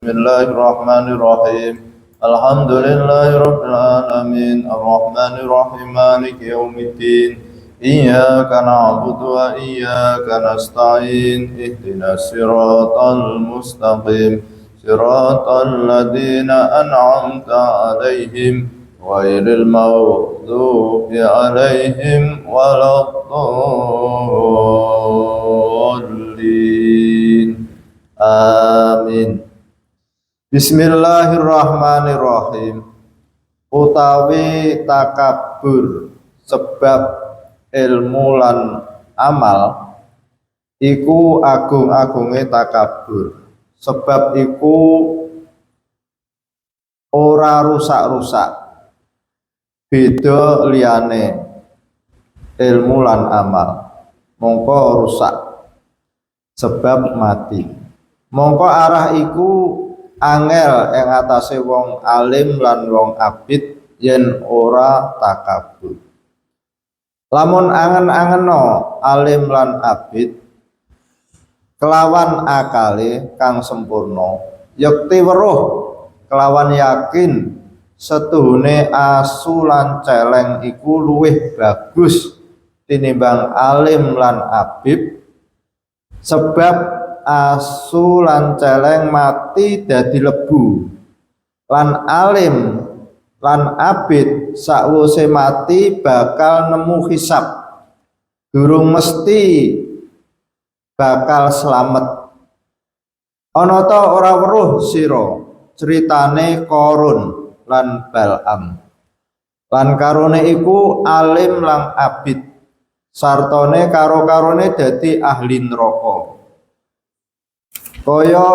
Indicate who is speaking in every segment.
Speaker 1: Bismillahirrahmanirrahim. Alhamdulillahirabbil alamin. Arrahmanir rahim. Maliki yaumiddin. Iyyaka na'budu wa iyyaka nasta'in. Ihdinas siratal mustaqim. Siratal ladzina an'amta 'alaihim ghairil maghdubi 'alaihim waladdallin. Amin. Bismillahirrahmanirrahim. Utawi takabur sebab ilmu lan amal iku agung-agunge takabur. Sebab iku ora rusak-rusak. Beda liyane ilmu lan amal. Mongko rusak sebab mati. Mongko arah iku angel ing atase wong alim lan wong abid yen ora takabur. Lamun angen-angeno alim lan abid kelawan akale kang sempurna, yakti weruh kelawan yakin setuhune asu lan celeng iku luwih bagus tinimbang alim lan abid, sebab asu lan celeng mati dadi lebu lan alim lan abid sakwise mati bakal nemu hisab, durung mesti bakal slamet. Ana ta ora weruh sira critane Qarun lan Bal'am lan karone iku alim lan abid sartane karo-karone dadi ahli neraka kaya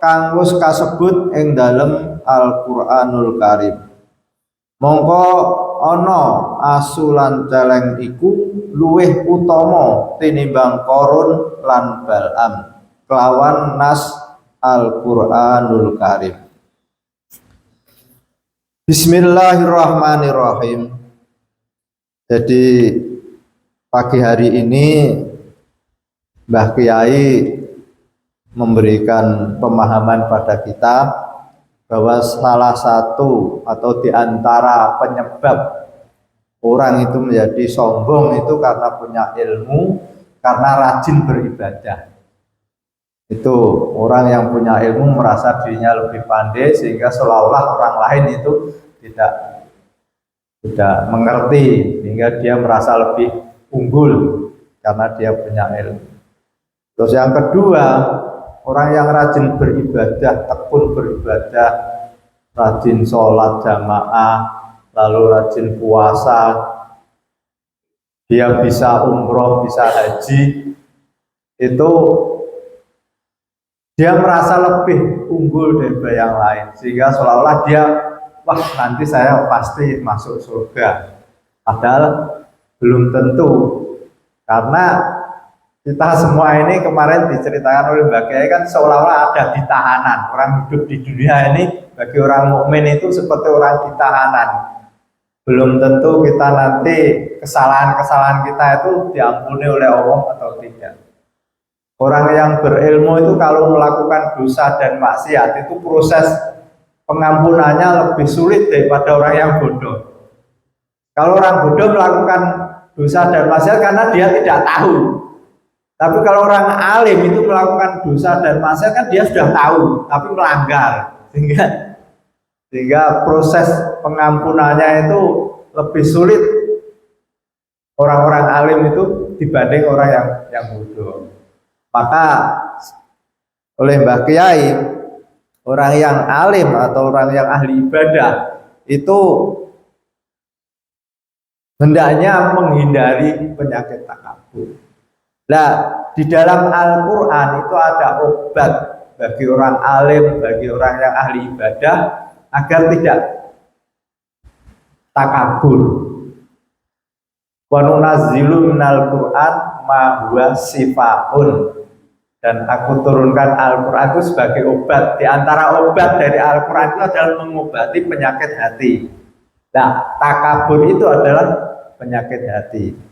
Speaker 1: kang wis kasebut ing dalem Al-Qur'anul Karim. Mongko ana asu lan celeng iku luwih utama tinimbang Qarun lan Bal'am kelawan nas Al-Qur'anul Karim. Bismillahirrahmanirrahim. Jadi pagi hari ini Mbah Kiai memberikan pemahaman pada kita bahwa salah satu atau diantara penyebab orang itu menjadi sombong itu karena punya ilmu, karena rajin beribadah. Itu orang yang punya ilmu merasa dirinya lebih pandai sehingga seolah-olah orang lain itu tidak mengerti, sehingga dia merasa lebih unggul karena dia punya ilmu. Terus yang kedua, orang yang rajin beribadah, tekun beribadah, rajin sholat jamaah, lalu rajin puasa, dia bisa umroh, bisa haji, itu dia merasa lebih unggul daripada yang lain, sehingga seolah-olah dia, wah nanti saya pasti masuk surga. Padahal belum tentu, karena kita semua ini kemarin diceritakan oleh Mbak Kiai kan seolah-olah ada di tahanan. Orang hidup di dunia ini bagi orang mukmin itu seperti orang di tahanan. Belum tentu kita nanti kesalahan-kesalahan kita itu diampuni oleh Allah atau tidak. Orang yang berilmu itu kalau melakukan dosa dan maksiat itu proses pengampunannya lebih sulit daripada orang yang bodoh. Kalau orang bodoh melakukan dosa dan maksiat karena dia tidak tahu. Tapi kalau orang alim itu melakukan dosa dan maksiat kan dia sudah tahu, tapi melanggar, sehingga proses pengampunannya itu lebih sulit orang-orang alim itu dibanding orang yang bodoh. Maka oleh Mbah Kiai, orang yang alim atau orang yang ahli ibadah itu hendaknya menghindari penyakit takabur. Nah, di dalam Al-Quran itu ada obat bagi orang alim, bagi orang yang ahli ibadah agar tidak takabur. Wa nunazzilu minal Qur'an ma huwa sifaun. Dan aku turunkan Al-Quran itu sebagai obat. Di antara obat dari Al-Quran itu adalah mengobati penyakit hati. Nah, takabur itu adalah penyakit hati.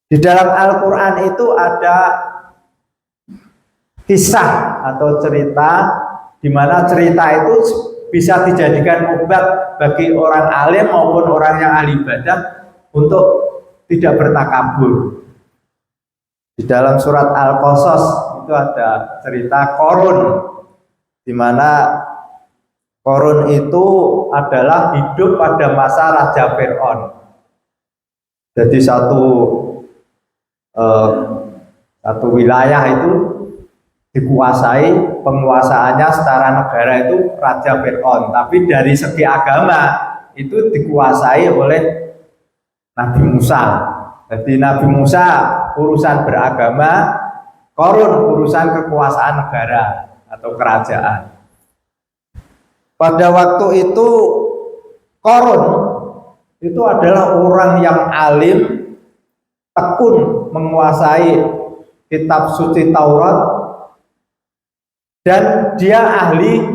Speaker 1: Di dalam Al-Quran itu ada kisah atau cerita di mana cerita itu bisa dijadikan obat bagi orang alim maupun orang yang ahli ibadah untuk tidak bertakabur. Di dalam surat Al-Qasas itu ada cerita Qarun, di mana Qarun itu adalah hidup pada masa Raja Fir'aun. Jadi satu wilayah itu dikuasai, penguasaannya secara negara itu Raja Fir'aun, tapi dari segi agama itu dikuasai oleh Nabi Musa. Jadi Nabi Musa urusan beragama, Qarun urusan kekuasaan negara atau kerajaan. Pada waktu itu Qarun itu adalah orang yang alim, tekun menguasai kitab suci Taurat, dan dia ahli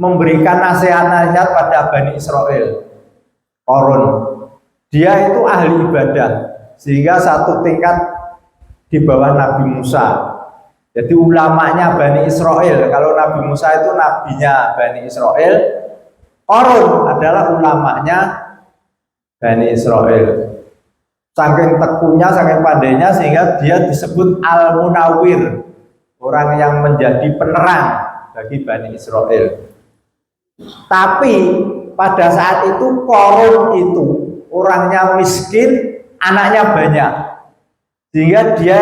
Speaker 1: memberikan nasihat-nasihat pada Bani Israel. Qarun, dia itu ahli ibadah, sehingga satu tingkat di bawah Nabi Musa. Jadi ulamanya Bani Israel. Kalau Nabi Musa itu nabinya Bani Israel, Qarun adalah ulamanya Bani Israel. Saking tekunnya, saking pandainya, sehingga dia disebut Al-Munawwir, orang yang menjadi penerang bagi Bani Israel. Tapi pada saat itu Qarun itu orangnya miskin, anaknya banyak, sehingga dia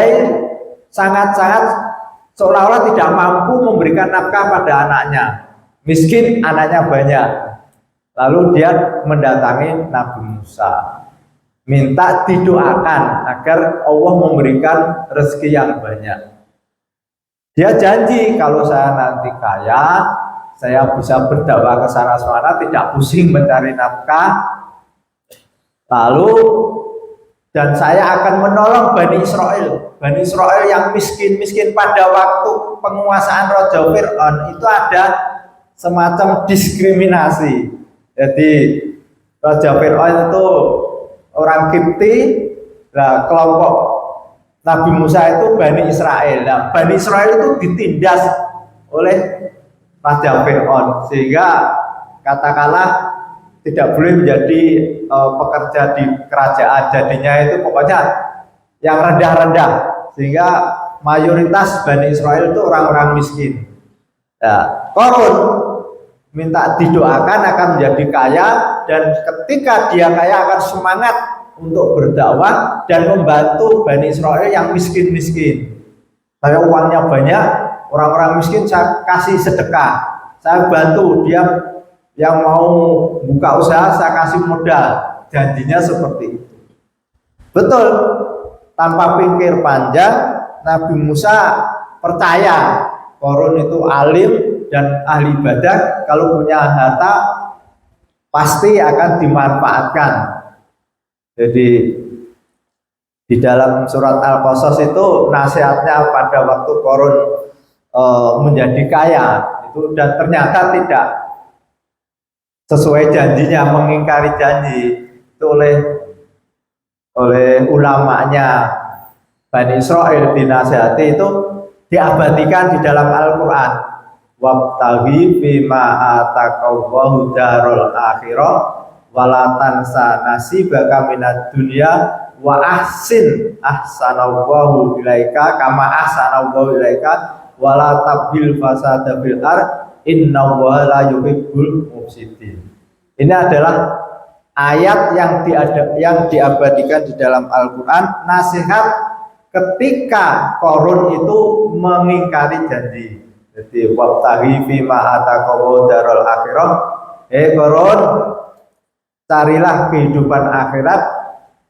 Speaker 1: sangat-sangat seolah-olah tidak mampu memberikan nafkah pada anaknya. Miskin, anaknya banyak. Lalu dia mendatangi Nabi Musa, minta didoakan agar Allah memberikan rezeki yang banyak. Dia janji, kalau saya nanti kaya, saya bisa berdakwah ke sana-sana, tidak pusing mencari nafkah. Lalu dan saya akan menolong Bani Israel. Bani Israel yang miskin-miskin pada waktu penguasaan Raja Fir'aun itu ada semacam diskriminasi. Jadi Raja Fir'aun itu orang Kipti, nah kelompok Nabi Musa itu Bani Israel. Nah, Bani Israel itu ditindas oleh Raja Fir'aun, sehingga katakanlah tidak boleh menjadi pekerja di kerajaan. Jadinya itu pokoknya yang rendah-rendah, sehingga mayoritas Bani Israel itu orang-orang miskin. Nah, Qarun minta didoakan akan menjadi kaya, dan ketika dia kaya akan semangat untuk berdakwah dan membantu Bani Israel yang miskin-miskin. Saya uangnya banyak, orang-orang miskin saya kasih sedekah, saya bantu dia yang mau buka usaha, saya kasih modal. Janjinya seperti itu. Betul, tanpa pikir panjang Nabi Musa percaya Qarun itu alim dan ahli ibadah, kalau punya harta pasti akan dimanfaatkan. Jadi di dalam surat Al-Qasas itu nasihatnya pada waktu Qarun menjadi kaya itu, dan ternyata tidak sesuai janjinya, mengingkari janji itu oleh ulamanya Bani Israel, dinasihati itu diabadikan di dalam Al-Quran. Wabtaghi bima ataqallahu darul akhirah wala tansa nasibaka minad dunya wa ahsin ahsanallahu ilaika kama ahsanallahu ilaika wala tabil fasada fil ard innallaha la yuhibbul mufsidin. Ini adalah ayat yang diabadikan di dalam Al-Quran, nasihat ketika Qarun itu mengingkari janji. Jadi wabtaghi bima ataqallahu darul akhirah, Qarun, carilah kehidupan akhirat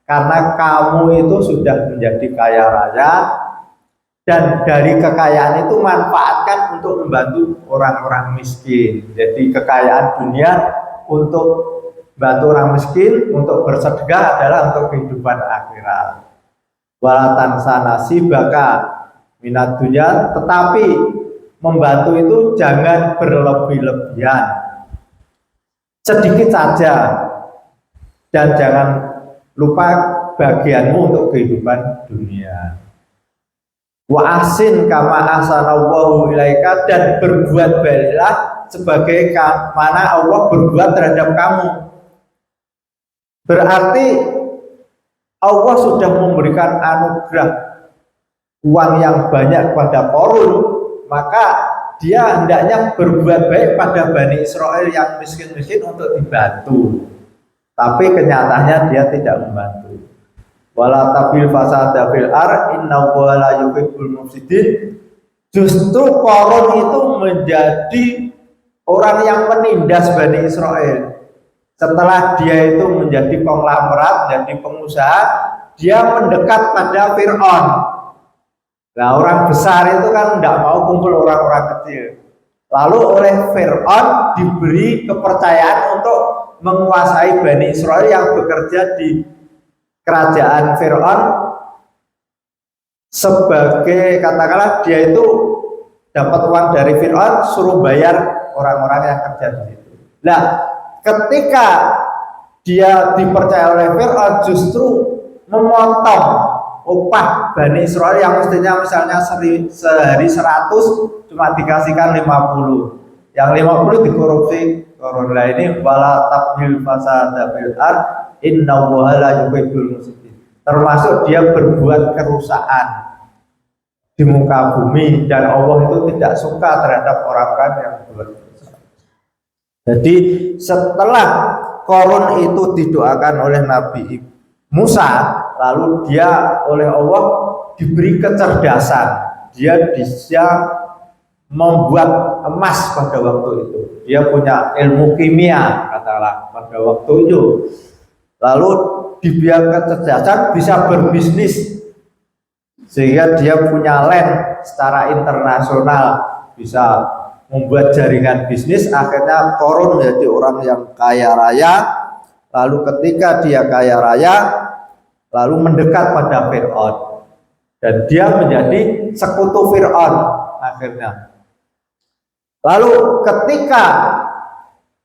Speaker 1: karena kamu itu sudah menjadi kaya raya, dan dari kekayaan itu manfaatkan untuk membantu orang-orang miskin. Jadi kekayaan dunia untuk bantu orang miskin, untuk bersedekah adalah untuk kehidupan akhirat. Wala tansa nasibaka minad dunya, tetapi membantu itu jangan berlebih-lebihan, sedikit saja, dan jangan lupa bagianmu untuk kehidupan dunia. Wa ahsin kama ahsanallahu ilaika, dan berbuat baiklah sebagai mana Allah berbuat terhadap kamu. Berarti Allah sudah memberikan anugerah uang yang banyak kepada Qarun, maka dia hendaknya berbuat baik pada Bani Israel yang miskin-miskin untuk dibantu. Tapi kenyataannya dia tidak membantu. Wala tabil fasada fil ar innahu la yuhibbul mufsidin. Justru Qarun itu menjadi orang yang menindas Bani Israel. Setelah dia itu menjadi konglomerat, jadi pengusaha, dia mendekat pada Fir'aun. Nah, orang besar itu kan tidak mau kumpul orang-orang kecil. Lalu oleh Fir'aun diberi kepercayaan untuk menguasai Bani Israel yang bekerja di kerajaan Fir'aun sebagai, katakanlah dia itu dapat uang dari Fir'aun, suruh bayar orang-orang yang kerja di situ. Nah, ketika dia dipercaya oleh Fir'aun, justru memotong upah Bani Israel yang mestinya misalnya sehari 100 cuma dikasihkan 50, yang 50 dikorupsi Qarun. Lah ini wala tabhil fasada fil ard innahu la yuhibbul mufsidin, termasuk dia berbuat kerusakan di muka bumi, dan Allah itu tidak suka terhadap orang-orang yang berbuat kerusakan. Jadi setelah Qarun itu didoakan oleh Nabi Musa, lalu dia oleh Allah diberi kecerdasan, dia bisa membuat emas pada waktu itu. Dia punya ilmu kimia, katakanlah pada waktu itu. Lalu diberi kecerdasan, bisa berbisnis, sehingga dia punya land secara internasional, bisa membuat jaringan bisnis. Akhirnya Qarun menjadi orang yang kaya raya. Lalu ketika dia kaya raya, lalu mendekat pada Fir'aun, dan dia menjadi sekutu Fir'aun akhirnya. Lalu ketika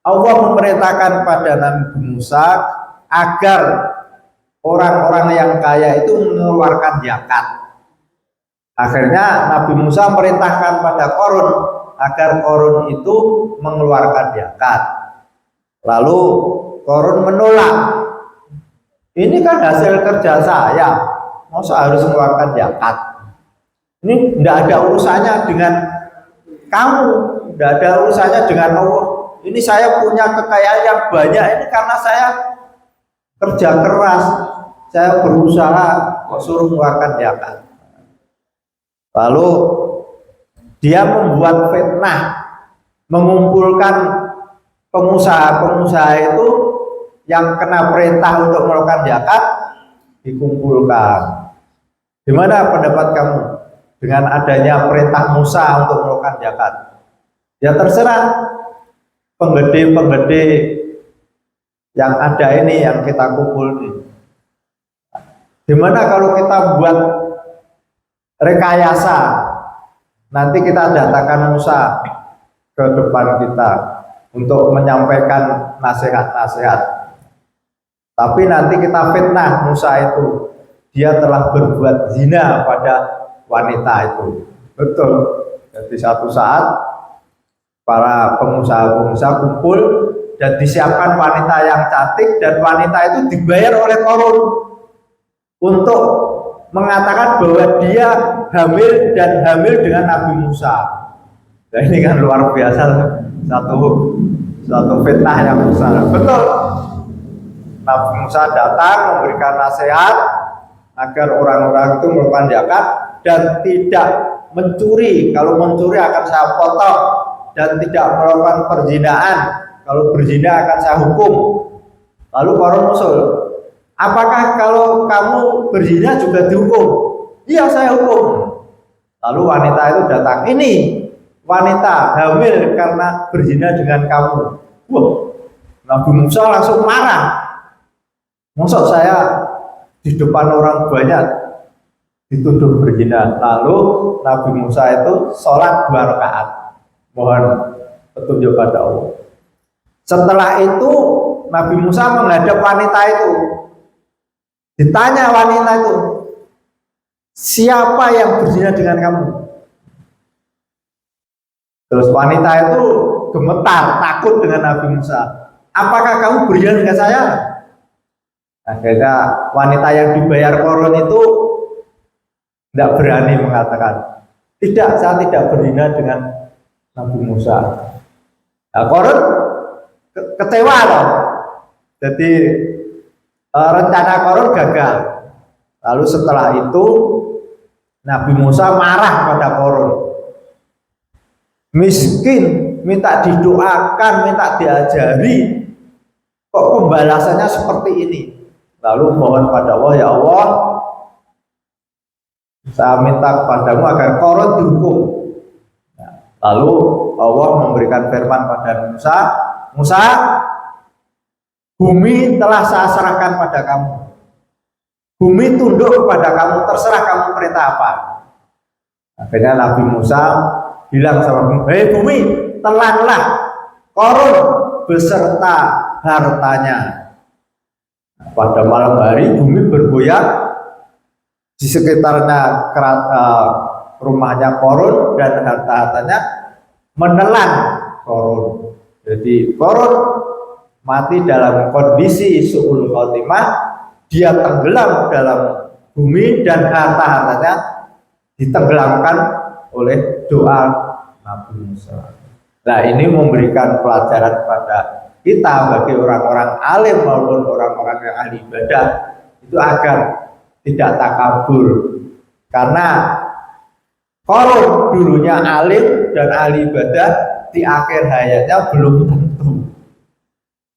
Speaker 1: Allah memerintahkan pada Nabi Musa agar orang-orang yang kaya itu mengeluarkan zakat, akhirnya Nabi Musa merintahkan pada Qarun agar Qarun itu mengeluarkan zakat. Lalu Qarun menolak. Ini kan hasil kerja saya, masa harus mengeluarkan zakat? Ini tidak ada urusannya dengan kamu, tidak ada urusannya dengan Allah. Ini saya punya kekayaan yang banyak ini karena saya kerja keras, saya berusaha, kok suruh mengeluarkan zakat. Lalu dia membuat fitnah, mengumpulkan pengusaha-pengusaha itu yang kena perintah untuk melakukan zakat, dikumpulkan. Gimana pendapat kamu dengan adanya perintah Musa untuk melakukan zakat? Ya terserah, penggede-penggede yang ada ini yang kita kumpul nih. Gimana kalau kita buat rekayasa, nanti kita datangkan Musa ke depan kita untuk menyampaikan nasihat-nasihat. Tapi nanti kita fitnah Musa itu, dia telah berbuat zina pada wanita itu. Betul. Jadi satu saat para pengusaha-pengusaha kumpul dan disiapkan wanita yang cantik, dan wanita itu dibayar oleh Qarun untuk mengatakan bahwa dia hamil dan hamil dengan Nabi Musa. Nah ini kan luar biasa, satu fitnah yang besar. Betul. Nabi Musa datang memberikan nasihat agar orang-orang itu melakukan zakat dan tidak mencuri. Kalau mencuri akan saya potong, dan tidak melakukan perzinahan. Kalau berzina akan saya hukum. Lalu Qarun usul, apakah kalau kamu berzina juga dihukum? Iya, saya hukum. Lalu wanita itu datang, ini wanita hamil karena berzina dengan kamu. Wah, Nabi Musa langsung marah. Masa saya di depan orang banyak dituduh berzina? Lalu Nabi Musa itu sholat 2 rakaat, mohon petunjuk pada Allah. Setelah itu Nabi Musa menghadap wanita itu, ditanya wanita itu, siapa yang berzina dengan kamu? Terus wanita itu gemetar, takut dengan Nabi Musa. Apakah kamu berzina dengan saya? Akhirnya wanita yang dibayar koron itu tidak berani mengatakan, tidak, saya tidak berzina dengan Nabi Musa. Nah, koron kecewa loh. Jadi rencana koron gagal. Lalu setelah itu Nabi Musa marah pada koron. Miskin, minta didoakan, minta diajari, kok pembalasannya seperti ini. Lalu mohon pada Allah, ya Allah, saya minta kepadamu agar koron dihukum. Lalu Allah memberikan firman pada Musa, Musa, bumi telah saya serahkan pada kamu. Bumi tunduk kepada kamu, terserah kamu perintah apa. Akhirnya Nabi Musa bilang sama bumi, hei bumi, telanlah koron beserta hartanya. Pada malam hari bumi bergoyang, di sekitarnya rumahnya koron dan harta-hartanya menelan koron. Jadi koron mati dalam kondisi su'ul khotimah, dia tenggelam dalam bumi dan harta-hartanya ditenggelamkan oleh doa Nabi Musa. Nah, ini memberikan pelajaran kepada kita bagi orang-orang alim maupun orang-orang yang ahli ibadah itu agar tidak takabur, karena koron dulunya alim dan ahli ibadah di akhir hayatnya belum tentu.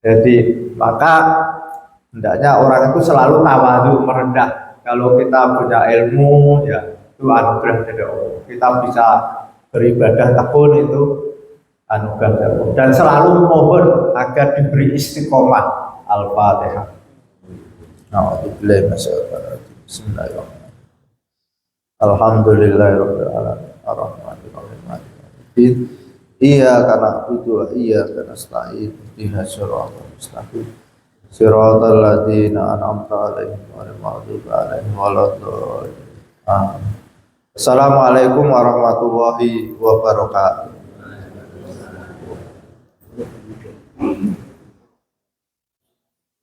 Speaker 1: Jadi maka hendaknya orang itu selalu tawadhu, merendah. Kalau kita punya ilmu, ya itu anugerah dari Allah. Kita bisa beribadah tekun, itu anugerah dari Allah. Dan selalu mohon agar diberi istiqomah. Al-Fatihah. Bismillahirrahmanirrahim. Alhamdulillahirabbil alamin. Arrahmanir rahim. Iyyaka na'budu wa iyyaka nasta'in. Ihdinas siratal mustaqim. Siratal ladzina an'amta 'alaihim ghairil maghdubi 'alaihim waladdallin. Amin. Assalamualaikum warahmatullahi wabarakatuh.